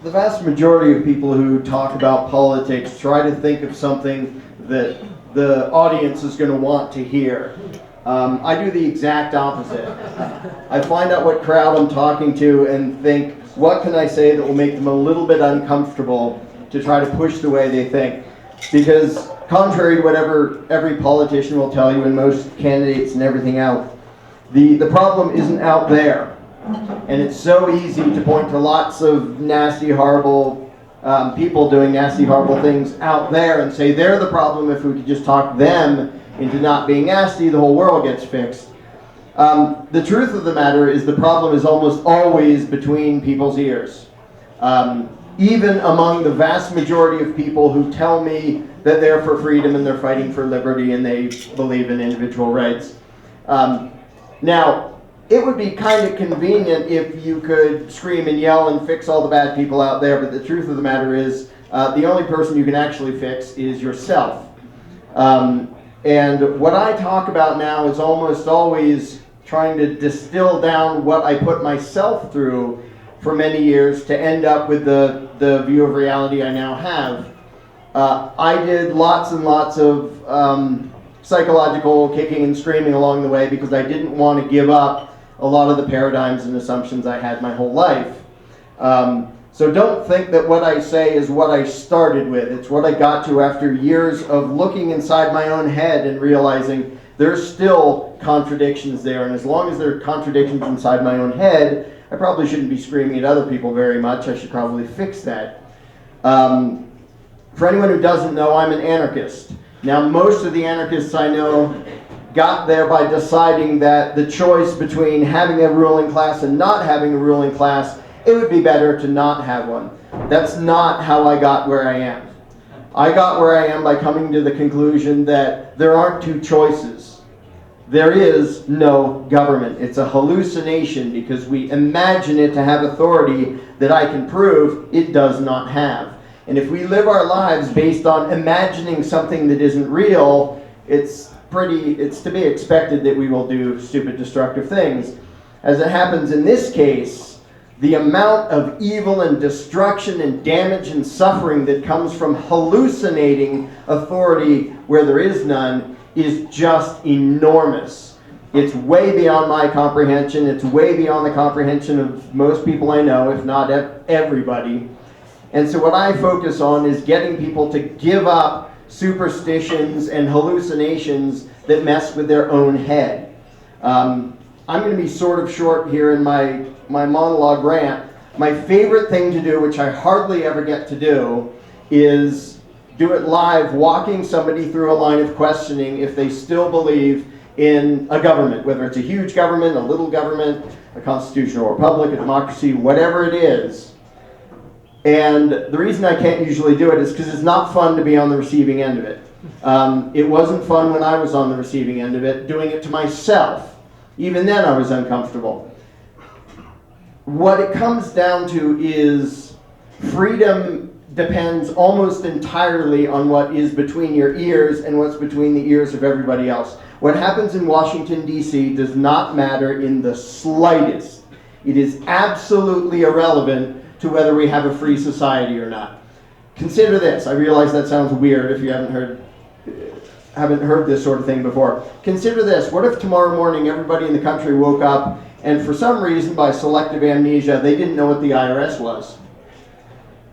The vast majority of people who talk about politics try to think of something that the audience is going to want to hear. I do the exact opposite. I find out what crowd I'm talking to and think, what can I say that will make them a little bit uncomfortable to try to push the way they think? Because contrary to whatever every politician will tell you and most candidates and everything else, the problem isn't out there. And it's so easy to point to lots of nasty, horrible people doing nasty, horrible things out there and say they're the problem. If we could just talk them into not being nasty, the whole world gets fixed. The truth of the matter is the problem is almost always between people's ears. Even among the vast majority of people who tell me that they're for freedom and they're fighting for liberty and they believe in individual rights. Now, it would be kind of convenient if you could scream and yell and fix all the bad people out there, but the truth of the matter is the only person you can actually fix is yourself. And what I talk about now is almost always trying to distill down what I put myself through for many years to end up with the view of reality I now have. I did lots and lots of psychological kicking and screaming along the way because I didn't want to give up a lot of the paradigms and assumptions I had my whole life. So don't think that what I say is what I started with. It's what I got to after years of looking inside my own head and realizing there's still contradictions there. And as long as there are contradictions inside my own head, I probably shouldn't be screaming at other people very much. I should probably fix that. For anyone who doesn't know, I'm an anarchist. Now, most of the anarchists I know got there by deciding that the choice between having a ruling class and not having a ruling class, it would be better to not have one. That's not how I got where I am. I got where I am by coming to the conclusion that there aren't two choices. There is no government. It's a hallucination because we imagine it to have authority that I can prove it does not have. And if we live our lives based on imagining something that isn't real, it's to be expected that we will do stupid, destructive things. As it happens in this case, the amount of evil and destruction and damage and suffering that comes from hallucinating authority where there is none is just enormous. It's way beyond my comprehension. It's way beyond the comprehension of most people I know, if not everybody. And so what I focus on is getting people to give up superstitions and hallucinations that mess with their own head. I'm going to be sort of short here in my monologue rant. My favorite thing to do, which I hardly ever get to do, is do it live, walking somebody through a line of questioning if they still believe in a government, whether it's a huge government, a little government, a constitutional republic, a democracy, whatever it is. And the reason I can't usually do it is because it's not fun to be on the receiving end of it. It wasn't fun when I was on the receiving end of it, doing it to myself. Even then I was uncomfortable. What it comes down to is freedom depends almost entirely on what is between your ears and what's between the ears of everybody else. What happens in Washington, D.C. does not matter in the slightest. It is absolutely irrelevant to whether we have a free society or not. Consider this. I realize that sounds weird if you haven't heard this sort of thing before. Consider this. What if tomorrow morning everybody in the country woke up and for some reason by selective amnesia they didn't know what the IRS was?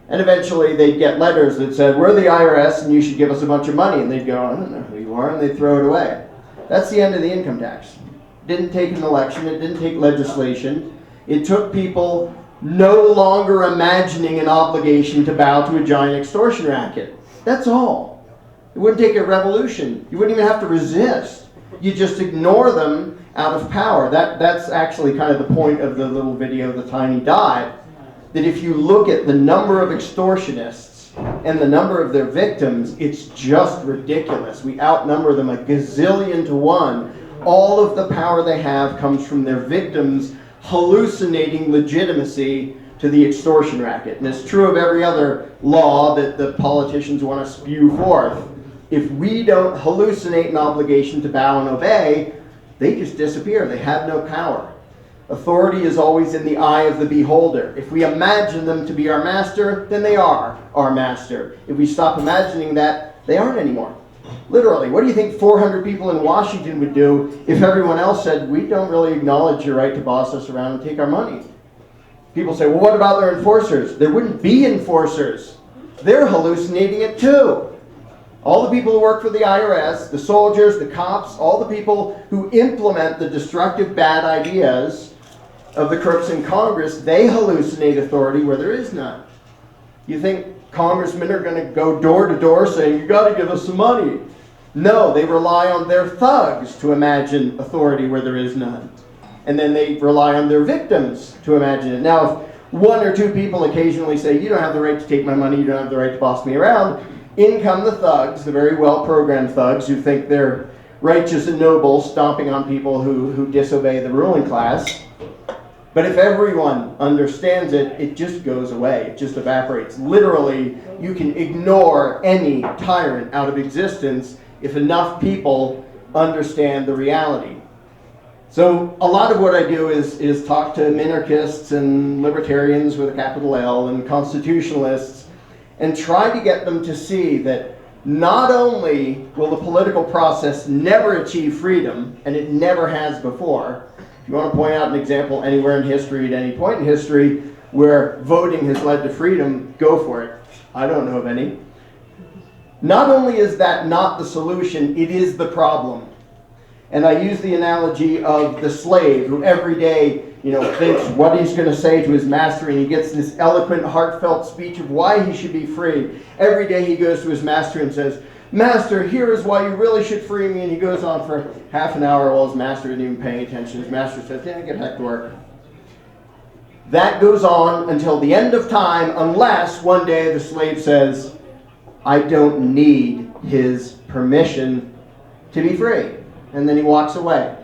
And eventually they'd get letters that said, we're the IRS and you should give us a bunch of money. And they'd go, I don't know who you are, and they'd throw it away. That's the end of the income tax. It didn't take an election. It didn't take legislation. It took people no longer imagining an obligation to bow to a giant extortion racket. That's all. It wouldn't take a revolution. You wouldn't even have to resist. You just ignore them out of power. That's actually kind of the point of the little video, The Tiny Dot, that if you look at the number of extortionists and the number of their victims, it's just ridiculous. We outnumber them a gazillion to one. All of the power they have comes from their victims hallucinating legitimacy to the extortion racket. And it's true of every other law that the politicians want to spew forth. If we don't hallucinate an obligation to bow and obey, they just disappear. They have no power. Authority is always in the eye of the beholder. If we imagine them to be our master, then they are our master. If we stop imagining that, they aren't anymore. Literally, what do you think 400 people in Washington would do if everyone else said, we don't really acknowledge your right to boss us around and take our money? People say, well, what about their enforcers? There wouldn't be enforcers. They're hallucinating it too. All the people who work for the IRS, the soldiers, the cops, all the people who implement the destructive bad ideas of the crooks in Congress, they hallucinate authority where there is none. You think congressmen are going to go door to door saying, you got to give us some money? No, they rely on their thugs to imagine authority where there is none. And then they rely on their victims to imagine it. Now, if one or two people occasionally say, you don't have the right to take my money, you don't have the right to boss me around, in come the thugs, the very well-programmed thugs who think they're righteous and noble, stomping on people who disobey the ruling class. But if everyone understands it, it just goes away. It just evaporates. Literally, you can ignore any tyrant out of existence if enough people understand the reality. So a lot of what I do is talk to minarchists and libertarians with a capital L and constitutionalists and try to get them to see that not only will the political process never achieve freedom, and it never has before. If you want to point out an example anywhere in history, at any point in history, where voting has led to freedom, go for it. I don't know of any. Not only is that not the solution, it is the problem. And I use the analogy of the slave who every day, thinks what he's going to say to his master, and he gets this eloquent, heartfelt speech of why he should be free. Every day he goes to his master and says, Master, here is why you really should free me. And he goes on for half an hour while his master isn't even paying attention. His master says, yeah, get back to work. That goes on until the end of time, unless one day the slave says, I don't need his permission to be free. And then he walks away.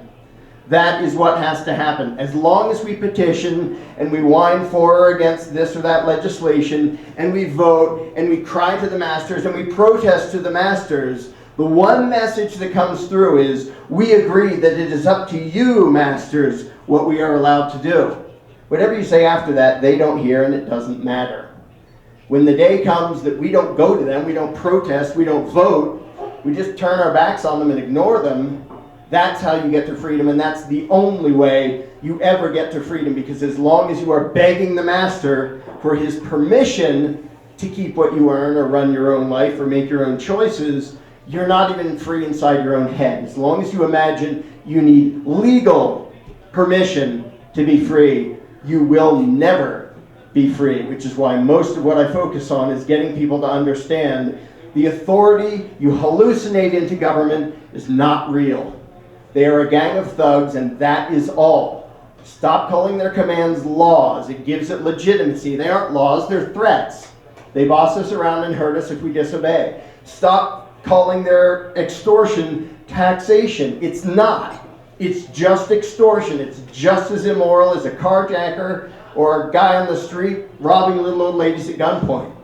That is what has to happen. As long as we petition and we whine for or against this or that legislation, and we vote and we cry to the masters and we protest to the masters, the one message that comes through is, we agree that it is up to you, masters, what we are allowed to do. Whatever you say after that, they don't hear, and it doesn't matter. When the day comes that we don't go to them, we don't protest, we don't vote, we just turn our backs on them and ignore them, that's how you get to freedom, and that's the only way you ever get to freedom, because as long as you are begging the master for his permission to keep what you earn or run your own life or make your own choices, you're not even free inside your own head. As long as you imagine you need legal permission to be free, you will never be free, which is why most of what I focus on is getting people to understand the authority you hallucinate into government is not real. They are a gang of thugs, and that is all. Stop calling their commands laws. It gives it legitimacy. They aren't laws, they're threats. They boss us around and hurt us if we disobey. Stop calling their extortion taxation. It's not. It's just extortion. It's just as immoral as a carjacker or a guy on the street robbing little old ladies at gunpoint.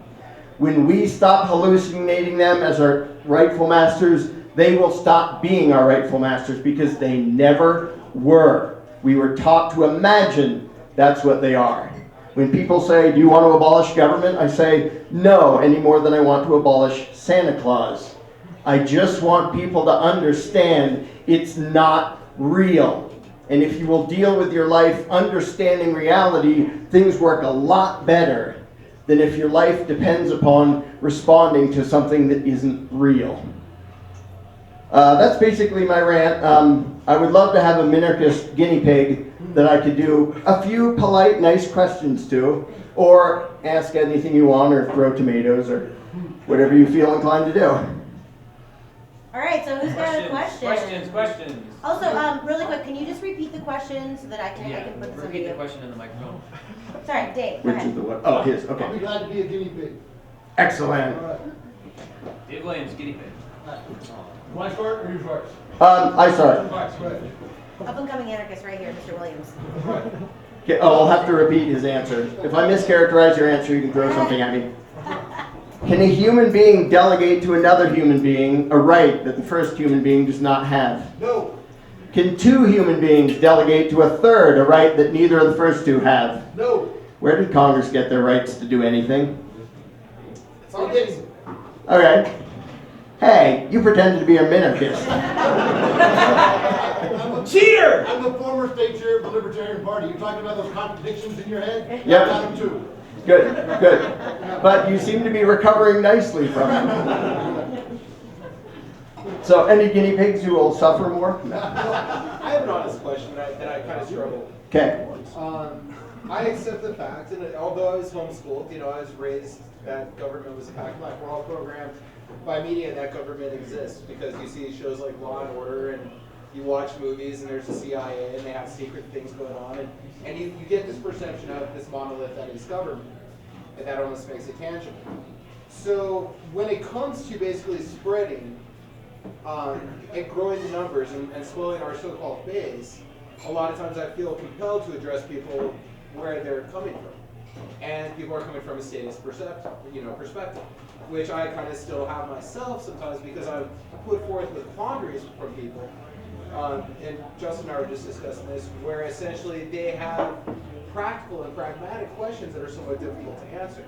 When we stop hallucinating them as our rightful masters, they will stop being our rightful masters, because they never were. We were taught to imagine that's what they are. When people say, do you want to abolish government? I say, no, any more than I want to abolish Santa Claus. I just want people to understand it's not real. And if you will deal with your life understanding reality, things work a lot better than if your life depends upon responding to something that isn't real. That's basically my rant. I would love to have a minarchist guinea pig that I could do a few polite, nice questions to, or ask anything you want, or throw tomatoes, or whatever you feel inclined to do. All right, so who's got a question? Questions. Also, really quick, can you just repeat the question so that I can put this on repeat video? the question in the microphone. Sorry, Dave, go Which ahead. is the what? Oh, his. Okay. I'll be glad to be a guinea pig. Excellent. All right. Dave Williams, guinea pig. Want to start or you start? I start. All right, go ahead. Up-and-coming anarchist right here, Mr. Williams. Okay, I'll have to repeat his answer. If I mischaracterize your answer, you can throw something at me. Can a human being delegate to another human being a right that the first human being does not have? No. Can two human beings delegate to a third a right that neither of the first two have? No. Where did Congress get their rights to do anything? It's all Dixon. Okay. Hey, you pretended to be a minarchist. Cheater! I'm the former state chair of the Libertarian Party. You talking about those contradictions in your head? Yep. I got them too. Good, good. But you seem to be recovering nicely from it. So, any guinea pigs who will suffer more? I have an honest question that I kind of struggle. Okay. I accept the fact, and although I was homeschooled, I was raised that government was a pact like we're all programmed by media and that government exists because you see shows like Law and Order and you watch movies and there's the CIA and they have secret things going on and you get this perception of this monolith that is government and that almost makes it tangible. So when it comes to basically spreading and growing the numbers and swelling our so-called base, a lot of times I feel compelled to address people where they're coming from. And people are coming from a statist perspective, which I kind of still have myself sometimes because I've put forth with quandaries from people. And Justin and I were just discussing this, where essentially they have practical and pragmatic questions that are somewhat difficult to answer.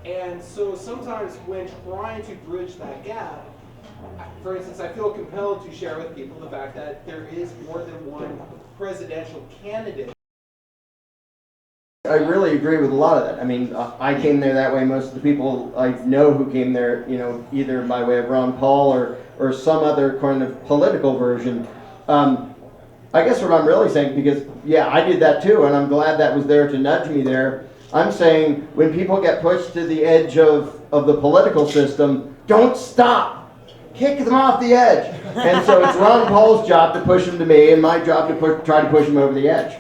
And so sometimes when trying to bridge that gap, for instance, I feel compelled to share with people the fact that there is more than one presidential candidate. I really agree with a lot of that. I mean, I came there that way. Most of the people I know who came there, either by way of Ron Paul or some other kind of political version. I guess what I'm really saying, because, yeah, I did that too, and I'm glad that was there to nudge me there. I'm saying when people get pushed to the edge of the political system, don't stop. Kick them off the edge. And so it's Ron Paul's job to push them to me, and my job to try to push them over the edge.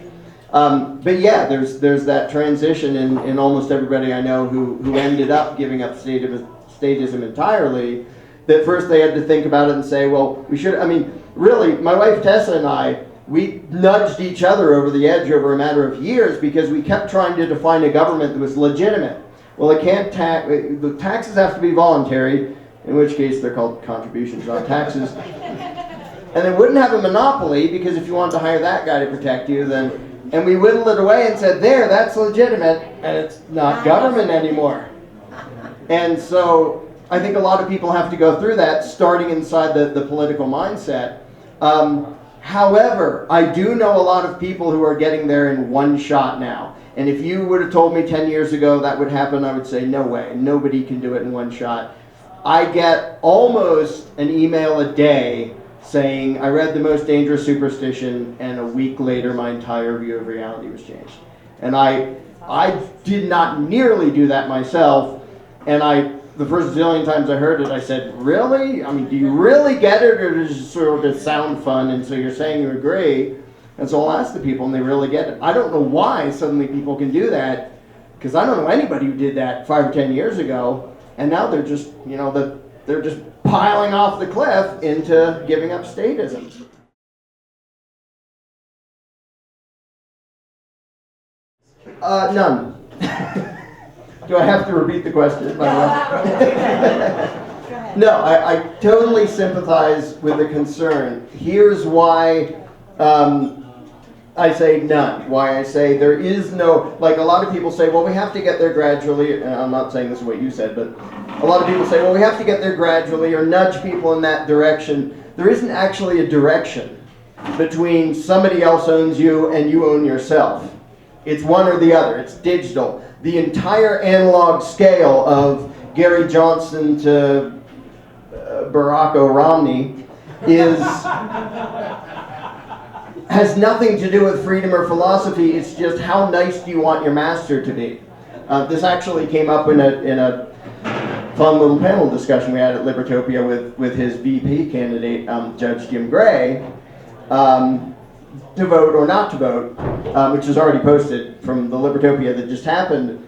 But yeah, there's that transition in almost everybody I know who ended up giving up statism entirely. That first they had to think about it and say, well, we should. I mean, really, my wife Tessa and I, we nudged each other over the edge over a matter of years because we kept trying to define a government that was legitimate. Well, it can't the taxes have to be voluntary, in which case they're called contributions, not taxes. And it wouldn't have a monopoly because if you wanted to hire that guy to protect you, then. And we whittled it away and said, there, that's legitimate, and it's not government anymore. And so I think a lot of people have to go through that, starting inside the political mindset. However, I do know a lot of people who are getting there in one shot now. And if you would have told me 10 years ago that would happen, I would say, no way. Nobody can do it in one shot. I get almost an email a day saying, I read The Most Dangerous Superstition, and a week later my entire view of reality was changed. And I did not nearly do that myself, and the first zillion times I heard it, I said, really? I mean, do you really get it, or does it sort of sound fun, and so you're saying you agree? And so I'll ask the people, and they really get it. I don't know why suddenly people can do that, because I don't know anybody who did that 5 or 10 years ago, and now they're just, they're just piling off the cliff into giving up statism. None. Do I have to repeat the question? No, I totally sympathize with the concern. Here's why I say none. Why I say there is no, like a lot of people say, well, we have to get there gradually. And I'm not saying this is what you said, but a lot of people say, well, we have to get there gradually or nudge people in that direction. There isn't actually a direction between somebody else owns you and you own yourself. It's one or the other. It's digital. The entire analog scale of Gary Johnson to Barack Romney has nothing to do with freedom or philosophy. It's just how nice do you want your master to be. This actually came up in a fun little panel discussion we had at Libertopia with his VP candidate, Judge Jim Gray, to vote or not to vote, which is already posted from the Libertopia that just happened.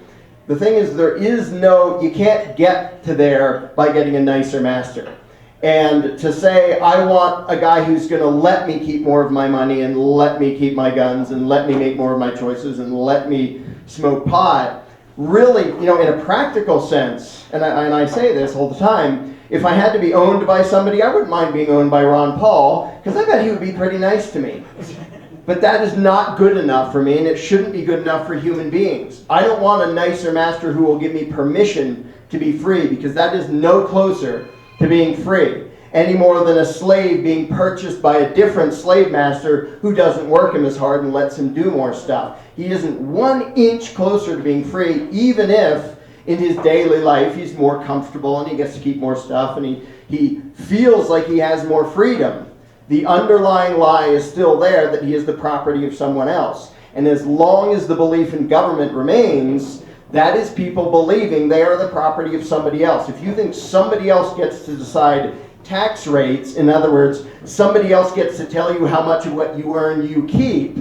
The thing is, you can't get to there by getting a nicer master. And to say, I want a guy who's going to let me keep more of my money and let me keep my guns and let me make more of my choices and let me smoke pot, really, in a practical sense, and I say this all the time, If I had to be owned by somebody, I wouldn't mind being owned by Ron Paul, because I bet he would be pretty nice to me. But that is not good enough for me, and it shouldn't be good enough for human beings. I don't want a nicer master who will give me permission to be free, because that is no closer to being free, any more than a slave being purchased by a different slave master who doesn't work him as hard and lets him do more stuff. He isn't 1 inch closer to being free, even if in his daily life he's more comfortable and he gets to keep more stuff and he feels like he has more freedom. The underlying lie is still there that he is the property of someone else. And as long as the belief in government remains, that is people believing they are the property of somebody else. If you think somebody else gets to decide tax rates, in other words, somebody else gets to tell you how much of what you earn you keep,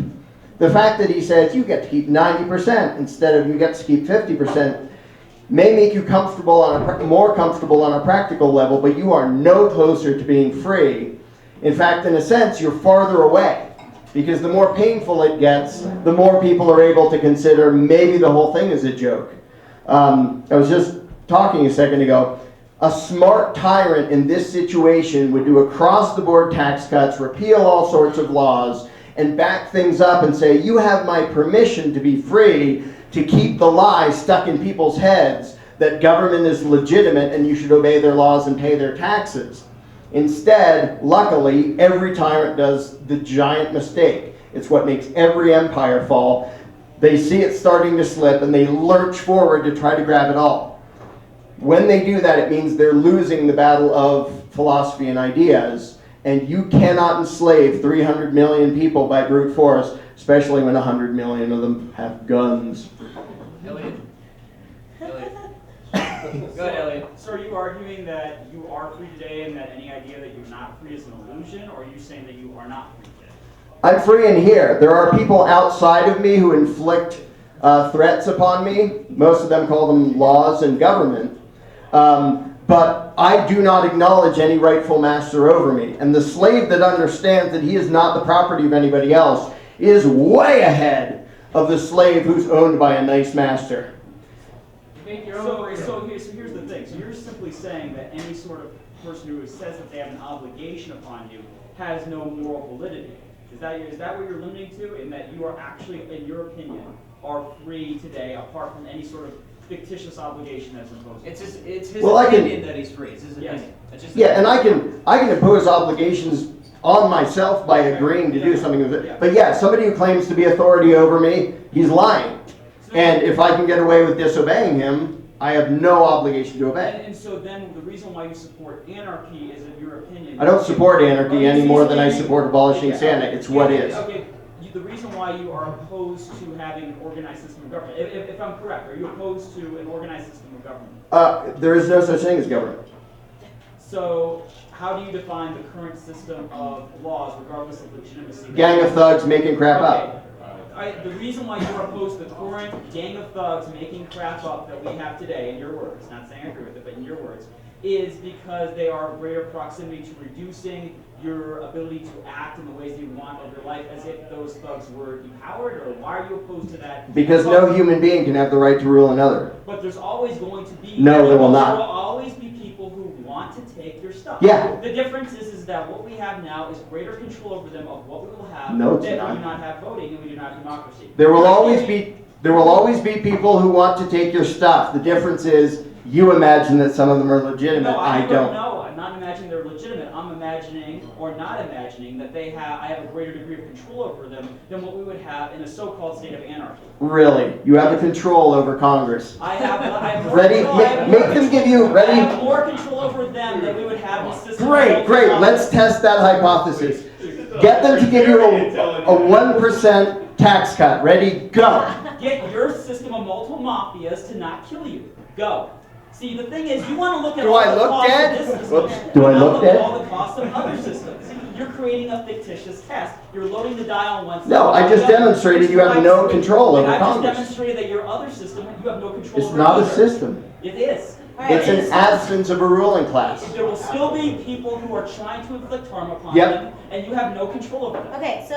the fact that he says you get to keep 90% instead of you get to keep 50% may make you comfortable more comfortable on a practical level, but you are no closer to being free. In fact, in a sense, you're farther away, because the more painful it gets, the more people are able to consider maybe the whole thing is a joke. I was just talking a second ago. A smart tyrant in this situation would do across-the-board tax cuts, repeal all sorts of laws, and back things up and say, you have my permission to be free, to keep the lie stuck in people's heads that government is legitimate and you should obey their laws and pay their taxes. Instead, luckily, every tyrant does the giant mistake. It's what makes every empire fall. They see it starting to slip and they lurch forward to try to grab it all. When they do that, it means they're losing the battle of philosophy and ideas, and you cannot enslave 300 million people by brute force, especially when 100 million of them have guns. Elliot. Go ahead, Elliot. So are you arguing that you are free today and that any idea that you're not free is an illusion, or are you saying that you are not free today? I'm free in here. There are people outside of me who inflict threats upon me. Most of them call them laws and government. But I do not acknowledge any rightful master over me. And the slave that understands that he is not the property of anybody else is way ahead of the slave who's owned by a nice master. So here's the thing. So you're simply saying that any sort of person who says that they have an obligation upon you has no moral validity. Is that what you're limiting to? In that you are actually, in your opinion, are free today apart from any sort of fictitious obligation that's imposed? It's his Well, opinion that he's free. It's his Yes. opinion. It's just Yeah, and I can impose obligations on myself by agreeing to do something with it. But yeah, somebody who claims to be authority over me, he's lying. And if I can get away with disobeying him, I have no obligation to obey. And so then the reason why you support anarchy is, in your opinion... I don't support anarchy any more than I support abolishing Santa. It's what is. Okay, the reason why you are opposed to having an organized system of government, if I'm correct, are you opposed to an organized system of government? There is no such thing as government. So how do you define the current system of laws, regardless of legitimacy? Gang of thugs making crap up. The reason why you're opposed to the current gang of thugs making crap up that we have today, in your words, not saying I agree with it, but in your words, is because they are of greater proximity to reducing your ability to act in the ways that you want of your life, as if those thugs were empowered, or why are you opposed to that? Because no human being can have the right to rule another. But there's always going to be... No, there will not. There will always be people who want to take your stuff. Yeah. The difference is that what we have now is greater control over them of what we will have. No, it's that not. we do not have voting and we do not have democracy. There will always be people who want to take your stuff. The difference is you imagine that some of them are legitimate. I don't. No, I'm not imagining they're legitimate. I'm imagining, or not imagining, that I have a greater degree of control over them than what we would have in a so-called state of anarchy. Really? You have a control over Congress. I have more Ready? control- Make them give you, I ready? have more control over them than we would have in a system. Great. Let's test that hypothesis. Get them to give you a 1% tax cut. Ready? Go. Get your system of multiple mafias to not kill you. Go. See, the thing is, you want to look at Do all I the look costs dead? of this system. Whoops. Do I You look at dead? all the costs of other systems. You're creating a fictitious test. You're loading the die on one side. No, I just demonstrated you have no control over I've just Congress. demonstrated that your other system, you have no control It's over not a either. system. It is. Alright. It's an absence of a ruling class. There will still be people who are trying to inflict harm upon Yep. them, and you have no control over them. Okay, so,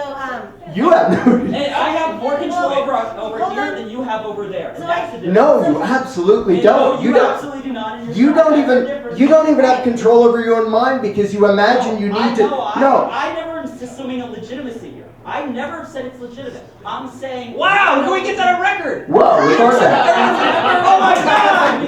You have And I have more control over Hold here on. than you have over there. So That's the difference. no, you absolutely And don't. No, You you don't. absolutely do not. And You you're don't not. even. That's the difference. You don't even have control over your own mind because you imagine you need to. I never am assuming a legitimacy here. I never said it's legitimate. I'm saying. Wow, can we get that on record? Whoa, we heard that. Oh my God!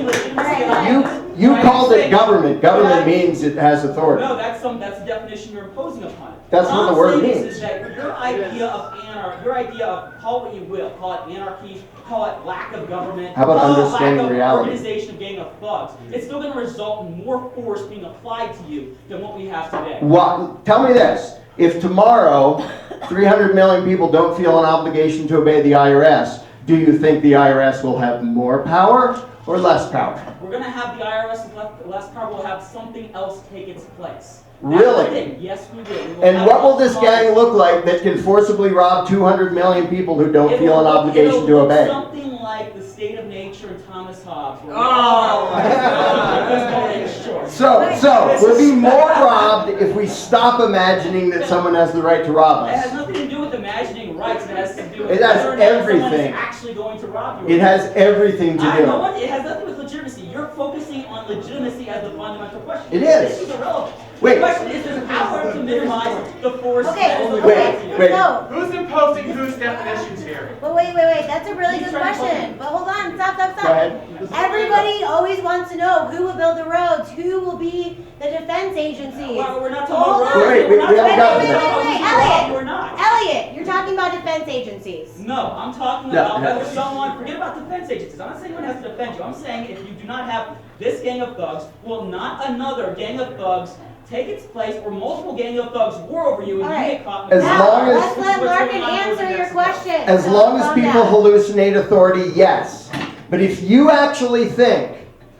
You called it government. Government means it has authority. No, that's the definition you're imposing upon it. That's what the word I'm saying means. is that your idea of your idea of, call it what you will, call it anarchy, call it lack of government, How about call it understanding lack of reality? organization of gang of thugs, it's still going to result in more force being applied to you than what we have today. What? Tell me this. If tomorrow 300 million people don't feel an obligation to obey the IRS, do you think the IRS will have more power or less power? We're going to have the IRS with less power. We'll have something else take its place. Really? That's the thing. Yes, we will. We will And have what will this less gang power. look like that can forcibly rob 200 million people who don't It feel an will look- obligation it'll to look obey? Something like the state of nature and Thomas Hobbes. Oh, my Sure. So we'll be more robbed if we stop imagining that someone has the right to rob It has us. nothing to do with imagining rights. It has to do with It has whether or not someone everything. is actually going to rob you. It has everything to I know do. what. It has nothing with legitimacy. You're focusing on legitimacy as the fundamental question. It is. This is irrelevant. Wait. The question is there's power to minimize the force. okay, that is okay, Wait. so, Who's imposing whose definitions here? but wait, that's a really He's good trying to question. But hold on, stop. Go ahead. Everybody always wants to know who will build the roads, who will be the defense agencies. Well, we're not Hold talking about on. Wait, we haven't gotten there. Elliot. We're not. Elliot, you're talking about defense agencies. No, I'm talking No. about whether someone, forget about defense agencies. I'm not saying anyone has to defend you. I'm saying if you do not have this gang of thugs, will not another gang of thugs take its place or multiple gang of thugs war over you and All you right. get caught in As the Now, long as- let's let Larken answer your question. As So long as calm people down. hallucinate authority, yes. But if you actually think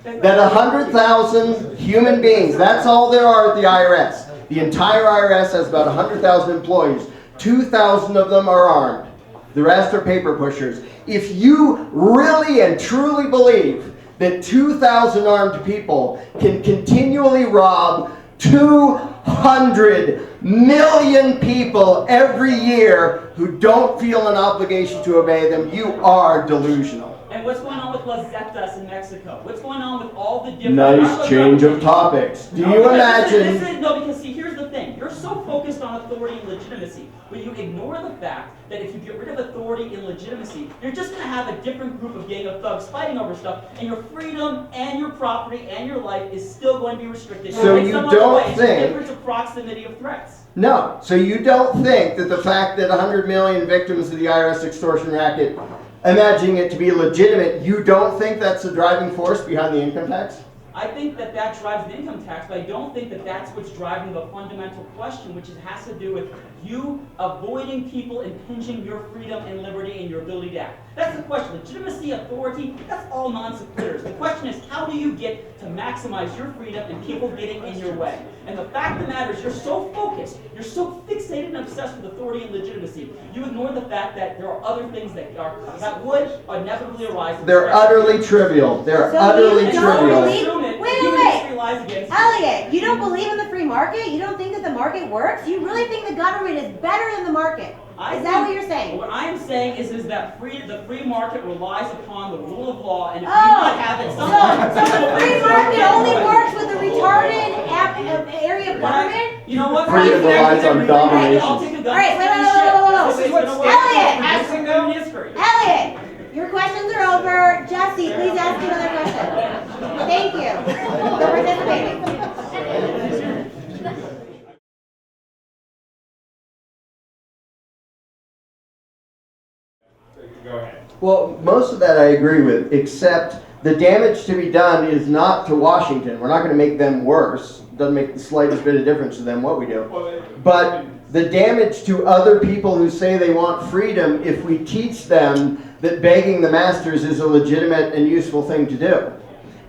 that 100,000 human beings, that's all there are at the IRS. The entire IRS has about 100,000 employees. 2,000 of them are armed. The rest are paper pushers. If you really and truly believe that 2,000 armed people can continually rob 200 million people every year who don't feel an obligation to obey them, you are delusional. And what's going on with Las Zetas in Mexico? What's going on with all the different... Nice change of topics. Do you imagine? No, because see, here's the thing. You're so focused on authority and legitimacy, but you ignore the fact that if you get rid of authority and legitimacy, you're just going to have a different group of gang of thugs fighting over stuff, and your freedom and your property and your life is still going to be restricted. So in you some other don't way. It's the think- difference of proximity of threats. No. So you don't think that the fact that 100 million victims of the IRS extortion racket, imagining it to be legitimate, you don't think that's the driving force behind the income tax? I think that that drives the income tax, but I don't think that that's what's driving the fundamental question, which has to do with you avoiding people impinging your freedom and liberty and your ability to act. That's the question. Legitimacy, authority, that's all non sequiturs. The question is, how do you get to maximize your freedom and people getting in your way? And the fact of the matter is, you're so focused, you're so fixated and obsessed with authority and legitimacy, you ignore the fact that there are other things that would inevitably arise. They're utterly trivial. They're So utterly you don't trivial. believe- Wait, wait. Elliot, you don't believe in the free market? You don't think that the market works? You really think the government is better than the market? Is that what you're saying? What I am saying is that the free market relies upon the rule of law, and if you Oh, do not have it, so the free market only works with the retarded area of government? You know what? Freedom relies on domination. I'll take a gun. All right, wait. This is what Elliot! passing down history. Elliot, your questions are over. Jesse, please ask another question. Thank you for participating. Go ahead. Well, most of that I agree with, except the damage to be done is not to Washington. We're not going to make them worse. It doesn't make the slightest bit of difference to them what we do. But the damage to other people who say they want freedom if we teach them that begging the masters is a legitimate and useful thing to do.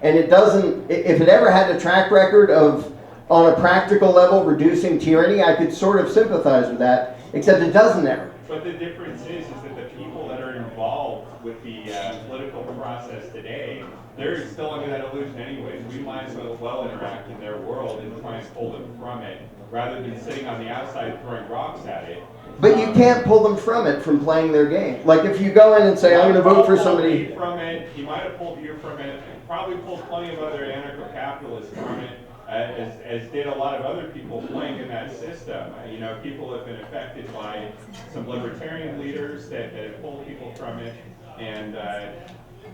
And it doesn't, if it ever had a track record of, on a practical level, reducing tyranny, I could sort of sympathize with that, except it doesn't ever. But the difference is that the people that are involved with the political process today, they're still under that illusion anyways. We might as well interact in their world and try and pull them from it, rather than sitting on the outside throwing rocks at it. But you can't pull them from it from playing their game. Like if you go in and say, I'm going to vote for somebody. From it, he might have pulled you from it, probably pulled plenty of other anarcho-capitalists from it, as did a lot of other people playing in that system. You know, people have been affected by some libertarian leaders that have pulled people from it. And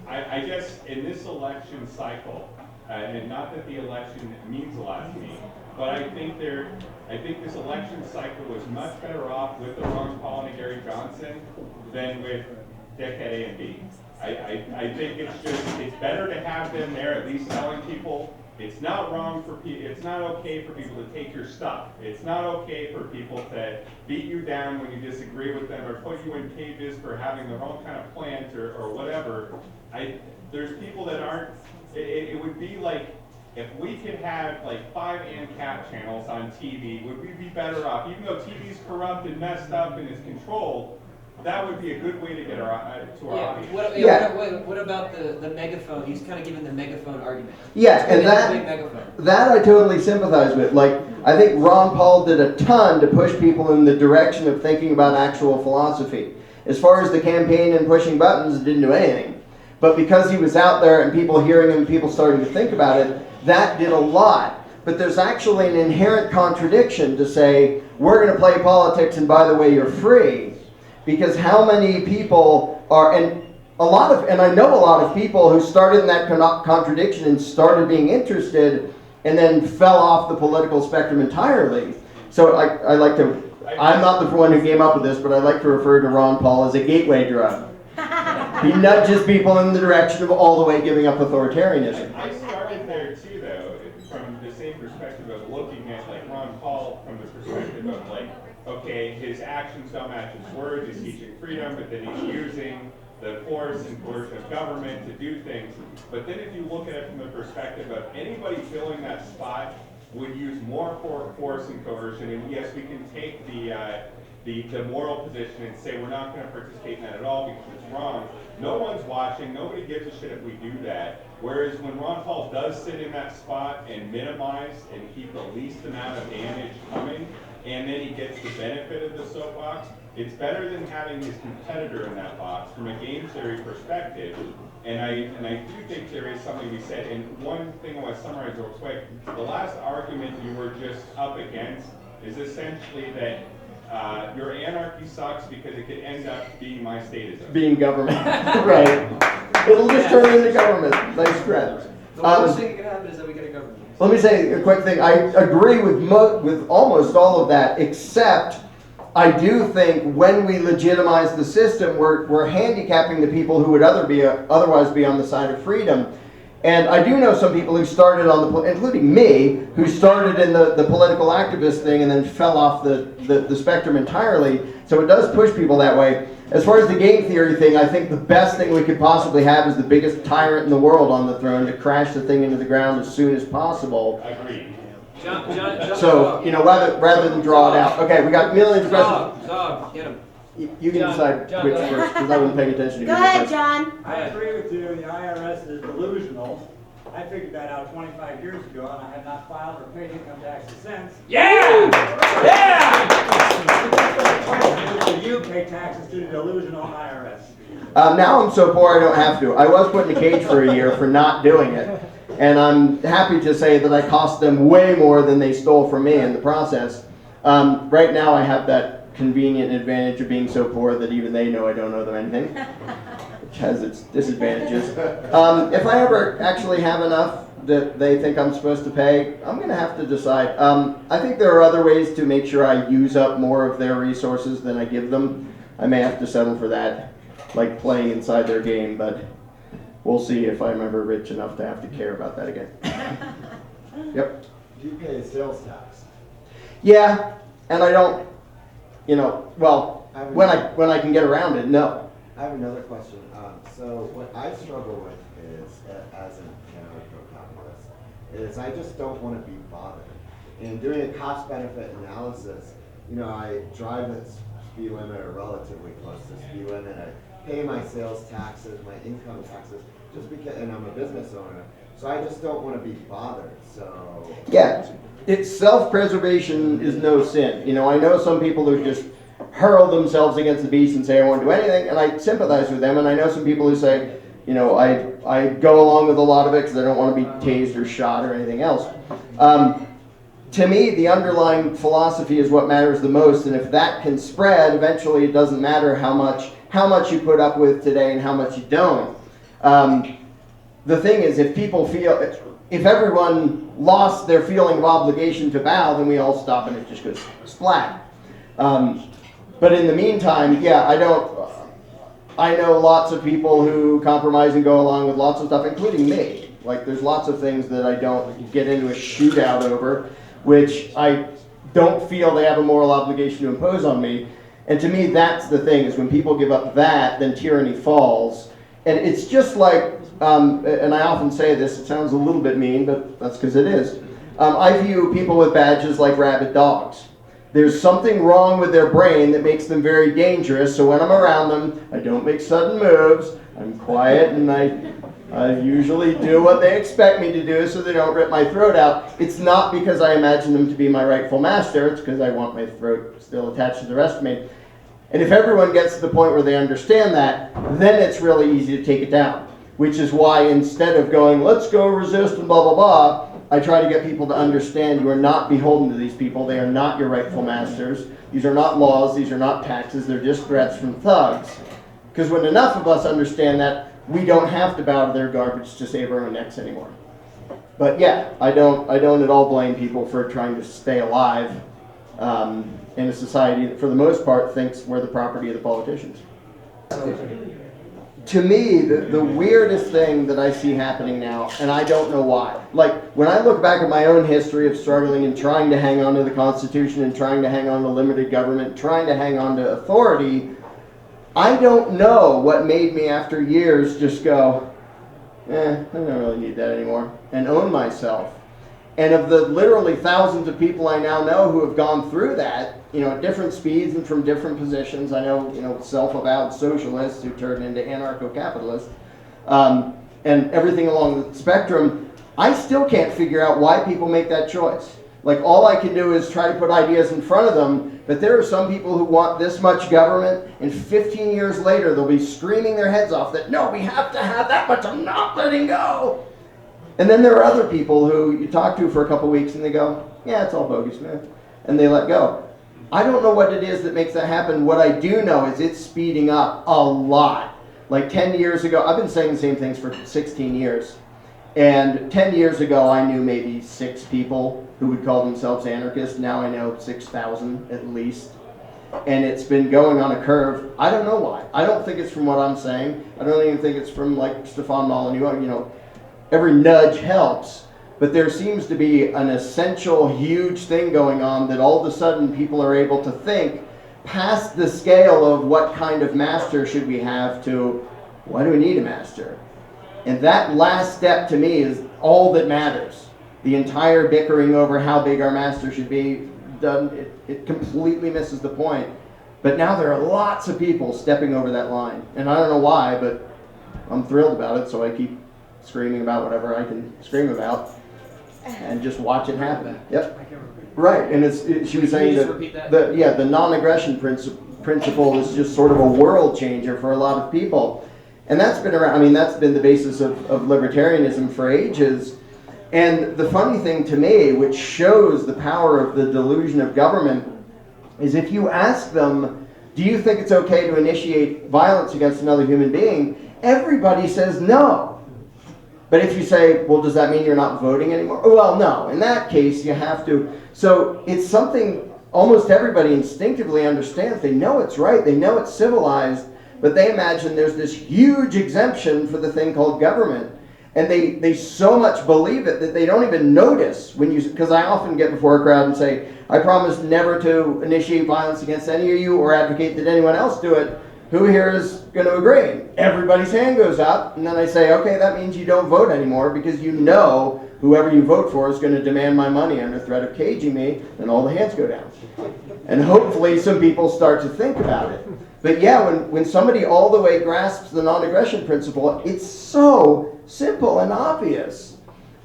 I guess in this election cycle, and not that the election means a lot to me, but I think this election cycle was much better off with the Ron Paul and Gary Johnson than with Dickhead A and B. I think it's better to have them there at least telling people it's not wrong for people, it's not okay for people to take your stuff. It's not okay for people to beat you down when you disagree with them or put you in cages for having their own kind of plant or whatever. There's people that aren't, it would be like, if we could have like 5 ANCAP channels on TV, would we be better off? Even though TV's corrupt and messed up and is controlled, that would be a good way to get to our audience. What about the megaphone? He's kind of giving the megaphone argument. Yeah, and that I totally sympathize with. Like, I think Ron Paul did a ton to push people in the direction of thinking about actual philosophy. As far as the campaign and pushing buttons, it didn't do anything. But because he was out there and people hearing him, people starting to think about it, that did a lot. But there's actually an inherent contradiction to say, we're going to play politics and by the way, you're free. Because how many people are, and I know a lot of people who started in that contradiction and started being interested and then fell off the political spectrum entirely. So I like to, I'm not the one who came up with this, but I like to refer to Ron Paul as a gateway drug. He nudges people in the direction of all the way giving up authoritarianism. I started there too, though, from the same perspective of looking at like Ron Paul from the perspective of like, okay, his actions don't match his words, he's teaching freedom, but then he's using the force and coercion of government to do things. But then if you look at it from the perspective of anybody filling that spot would use more force and coercion, and yes, we can take the moral position and say we're not going to participate in that at all because it's wrong. No one's watching, nobody gives a shit if we do that. Whereas when Ron Paul does sit in that spot and minimize and keep the least amount of damage coming, and then he gets the benefit of the soapbox, it's better than having his competitor in that box from a game theory perspective. And I do think there is something we said, and one thing I want to summarize real quick. The last argument you were just up against is essentially that your anarchy sucks because it could end up being my statism. Being government, right. It'll just turn into government. Nice threat. The worst thing that can happen is that we get a government. Let me say a quick thing. I agree with almost all of that, except I do think when we legitimize the system, we're handicapping the people who would otherwise be on the side of freedom. And I do know some people who started including me, who started in the political activist thing and then fell off the spectrum entirely. So it does push people that way. As far as the game theory thing, I think the best thing we could possibly have is the biggest tyrant in the world on the throne to crash the thing into the ground as soon as possible. Agreed. John, So, rather than draw it out. Okay, we got millions of questions. Zog, get him. You can decide which first, because I wasn't paying attention to you. Go ahead, John. I agree with you, the IRS is delusional. I figured that out 25 years ago, and I have not filed or paid income taxes since. Yeah! Yeah! Do you pay taxes to the delusional IRS? Now I'm so poor I don't have to. I was put in a cage for a year for not doing it. And I'm happy to say that I cost them way more than they stole from me in the process. Right now I have that convenient advantage of being so poor that even they know I don't owe them anything, which has its disadvantages. If I ever actually have enough that they think I'm supposed to pay, I'm going to have to decide. I think there are other ways to make sure I use up more of their resources than I give them. I may have to settle for that, like playing inside their game, but we'll see if I'm ever rich enough to have to care about that again. Yep. Do you pay a sales tax? Yeah, and I don't, when I can get around it, no. I have another question. So what I struggle with is, as an anarcho-capitalist, is I just don't want to be bothered. In doing a cost-benefit analysis, I drive at speed limit or relatively close to speed limit. I pay my sales taxes, my income taxes, just because, and I'm a business owner, so I just don't want to be bothered, so. Yeah, it's self-preservation is no sin. You know, I know some people who just hurl themselves against the beast and say, I won't do anything, and I sympathize with them, and I know some people who say, you know, I go along with a lot of it because I don't want to be tased or shot or anything else. To me, the underlying philosophy is what matters the most, and if that can spread, eventually it doesn't matter how much you put up with today and how much you don't. The thing is, if people feel, if everyone lost their feeling of obligation to bow, then we all stop and it just goes splat. But in the meantime, yeah, I know lots of people who compromise and go along with lots of stuff, including me. Like, there's lots of things that I don't get into a shootout over, which I don't feel they have a moral obligation to impose on me. And to me, that's the thing, is when people give up that, then tyranny falls. And it's just like, and I often say this, it sounds a little bit mean, but that's because it is. I view people with badges like rabid dogs. There's something wrong with their brain that makes them very dangerous, so when I'm around them, I don't make sudden moves, I'm quiet, and I usually do what they expect me to do so they don't rip my throat out. It's not because I imagine them to be my rightful master, it's because I want my throat still attached to the rest of me. And if everyone gets to the point where they understand that, then it's really easy to take it down. Which is why instead of going, let's go resist and blah, blah, blah, I try to get people to understand you are not beholden to these people. They are not your rightful masters. These are not laws. These are not taxes. They're just threats from thugs. Because when enough of us understand that, we don't have to bow to their garbage to save our own necks anymore. But yeah, I don't at all blame people for trying to stay alive in a society that, for the most part, thinks we're the property of the politicians. To me, the weirdest thing that I see happening now, and I don't know why, like when I look back at my own history of struggling and trying to hang on to the Constitution and trying to hang on to limited government, trying to hang on to authority, I don't know what made me after years just go, I don't really need that anymore, and own myself. And of the literally thousands of people I now know who have gone through that, you know, at different speeds and from different positions, I know, you know, self-avowed socialists who turned into anarcho-capitalists, and everything along the spectrum, I still can't figure out why people make that choice. Like, all I can do is try to put ideas in front of them, but there are some people who want this much government, and 15 years later they'll be screaming their heads off that, no, we have to have that much, I'm not letting go. And then there are other people who you talk to for a couple weeks and they go, yeah, it's all bogus, man. And they let go. I don't know what it is that makes that happen. What I do know is it's speeding up a lot. Like 10 years ago, I've been saying the same things for 16 years. And 10 years ago, I knew maybe 6 people who would call themselves anarchists. Now I know 6,000 at least. And it's been going on a curve. I don't know why. I don't think it's from what I'm saying. I don't even think it's from like Stefan Molyneux. You know, every nudge helps. But there seems to be an essential, huge thing going on that all of a sudden people are able to think past the scale of what kind of master should we have to why do we need a master? And that last step to me is all that matters. The entire bickering over how big our master should be, it completely misses the point. But now there are lots of people stepping over that line. And I don't know why, but I'm thrilled about it, so I keep screaming about whatever I can scream about. And just watch it happen. Yep. Right, and she was saying that the non-aggression principle is just sort of a world changer for a lot of people. And that's been around, I mean, that's been the basis of libertarianism for ages. And the funny thing to me, which shows the power of the delusion of government, is if you ask them, do you think it's okay to initiate violence against another human being? Everybody says no. But if you say, well, does that mean you're not voting anymore? Well, no. In that case, you have to. So it's something almost everybody instinctively understands. They know it's right. They know it's civilized. But they imagine there's this huge exemption for the thing called government. And they so much believe it that they don't even notice when you, because I often get before a crowd and say, I promise never to initiate violence against any of you or advocate that anyone else do it. Who here is going to agree? Everybody's hand goes up, and then I say, okay, that means you don't vote anymore because you know whoever you vote for is going to demand my money under threat of caging me, and all the hands go down. And hopefully some people start to think about it. But yeah, when somebody all the way grasps the non-aggression principle, it's so simple and obvious.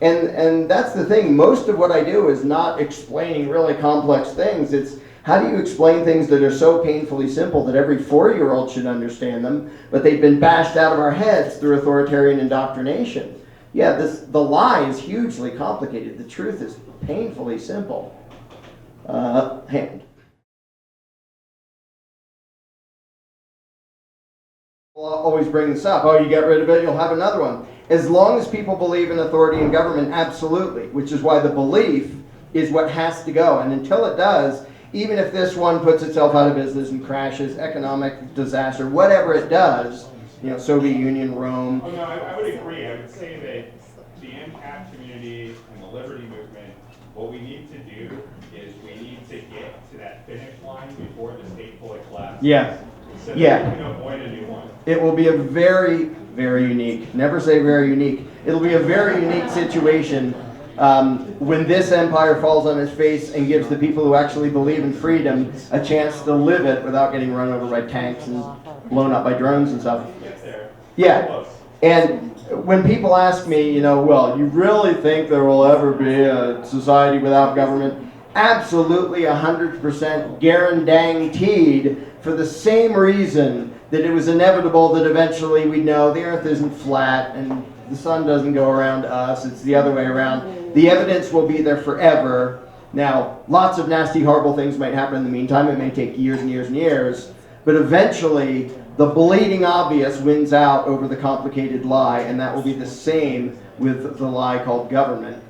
And that's the thing. Most of what I do is not explaining really complex things. It's how do you explain things that are so painfully simple that every 4-year-old should understand them, but they've been bashed out of our heads through authoritarian indoctrination. Yeah, the lie is hugely complicated. The truth is painfully simple. Hand. I'll always bring this up. Oh, you get rid of it, you'll have another one. As long as people believe in authority and government, absolutely. Which is why the belief is what has to go. And until it does, even if this one puts itself out of business and crashes, economic disaster, whatever it does, you know, Soviet Union, Rome. Oh, no, I would agree. I would say that the impact community and the liberty movement, what we need to do is we need to get to that finish line before the state fully collapses. Yeah. So that Yeah. we can avoid a new one. It will be a very, very unique, never say very unique, it'll be a very unique situation when this empire falls on its face and gives the people who actually believe in freedom a chance to live it without getting run over by tanks and blown up by drones and stuff. Yeah. And when people ask me, you know, well, you really think there will ever be a society without government? Absolutely 100% guaranteed, for the same reason that it was inevitable that eventually we'd know the earth isn't flat and the sun doesn't go around us, it's the other way around. The evidence will be there forever. Now, lots of nasty, horrible things might happen in the meantime. It may take years and years and years, but eventually the bleeding obvious wins out over the complicated lie, and that will be the same with the lie called government.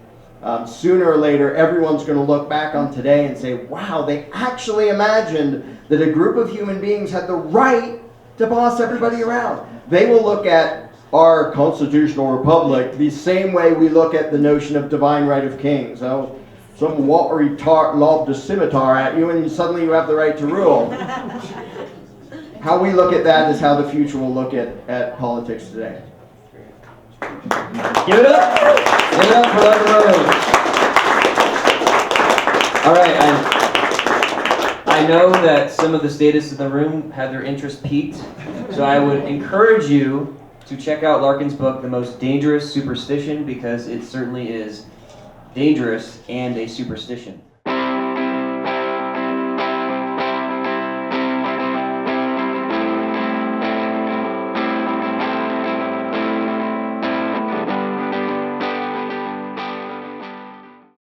Sooner or later, everyone's going to look back on today and say, wow, they actually imagined that a group of human beings had the right to boss everybody around. They will look at our constitutional republic the same way we look at the notion of divine right of kings. So some watery tart lobbed a scimitar at you and suddenly you have the right to rule. How we look at that is how the future will look at politics today. Give it up! Give it up for Larken. All right, I know that some of the statists in the room had their interest piqued, so I would encourage you to check out Larken's book, The Most Dangerous Superstition, because it certainly is dangerous and a superstition.